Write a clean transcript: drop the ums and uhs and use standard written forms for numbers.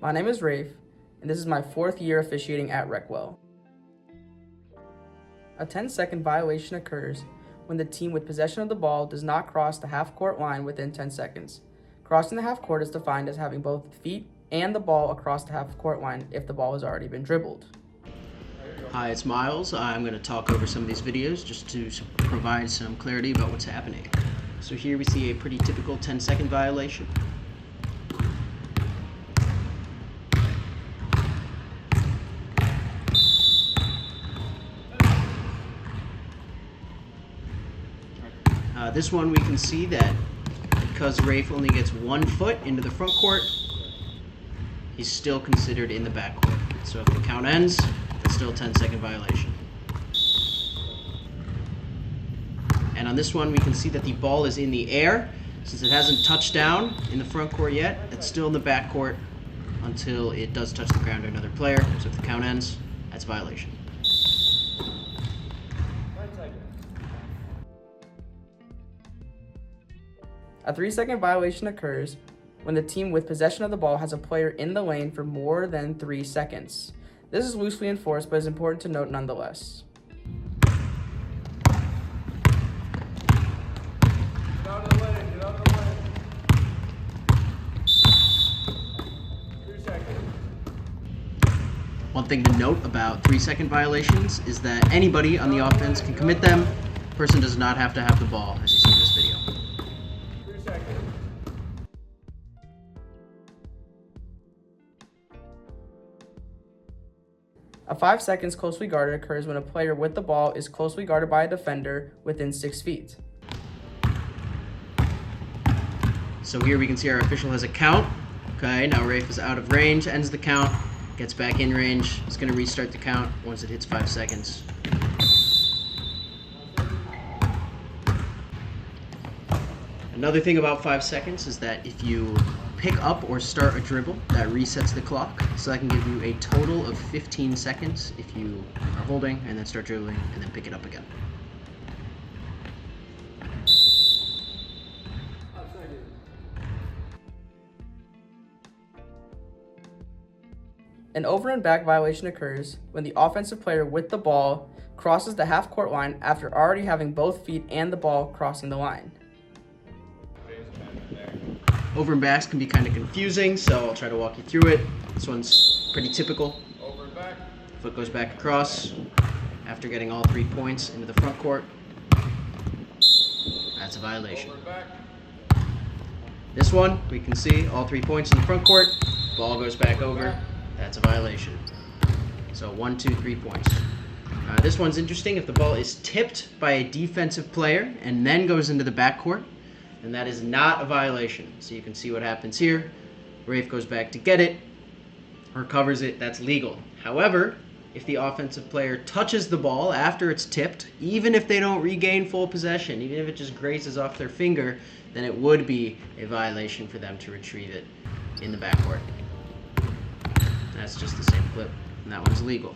My name is Rafe, and this is my 4th year officiating at Recwell. A 10-second violation occurs when the team with possession of the ball does not cross the half-court line within 10 seconds. Crossing the half-court is defined as having both the feet and the ball across the half-court line if the ball has already been dribbled. Hi, it's Miles. I'm going to talk over some of these videos just to provide some clarity about what's happening. So here we see a pretty typical 10-second violation. This one we can see that because Rafe only gets 1 foot into the front court, he's still considered in the back court. So if the count ends, it's still a 10-second violation. And on this one we can see that the ball is in the air. Since it hasn't touched down in the front court yet, it's still in the back court until it does touch the ground to another player. So if the count ends, that's a violation. A 3-second violation occurs when the team with possession of the ball has a player in the lane for more than 3 seconds. This is loosely enforced, but is important to note nonetheless. One thing to note about 3-second violations is that anybody on the offense can commit them. The person does not have to have the ball, as you see in this video. A 5 seconds closely guarded occurs when a player with the ball is closely guarded by a defender within 6 feet. So here we can see our official has a count. Okay, now Rafe is out of range, ends the count, gets back in range. It's going to restart the count once it hits 5 seconds. Another thing about 5 seconds is that if you pick up or start a dribble, that resets the clock. So that can give you a total of 15 seconds if you are holding and then start dribbling and then pick it up again. An over and back violation occurs when the offensive player with the ball crosses the half-court line after already having both feet and the ball crossing the line. Over and backs can be kind of confusing, so I'll try to walk you through it. This one's pretty typical. Over and back. Foot goes back across after getting all 3 points into the front court. That's a violation. Over and back. This one, we can see all 3 points in the front court. Ball goes back over. That's a violation. So 1, 2, 3 points. This one's interesting. If the ball is tipped by a defensive player and then goes into the backcourt, and that is not a violation. So you can see what happens here. Rafe goes back to get it, recovers it, that's legal. However, if the offensive player touches the ball after it's tipped, even if they don't regain full possession, even if it just grazes off their finger, then it would be a violation for them to retrieve it in the backcourt. That's just the same clip, and that one's legal.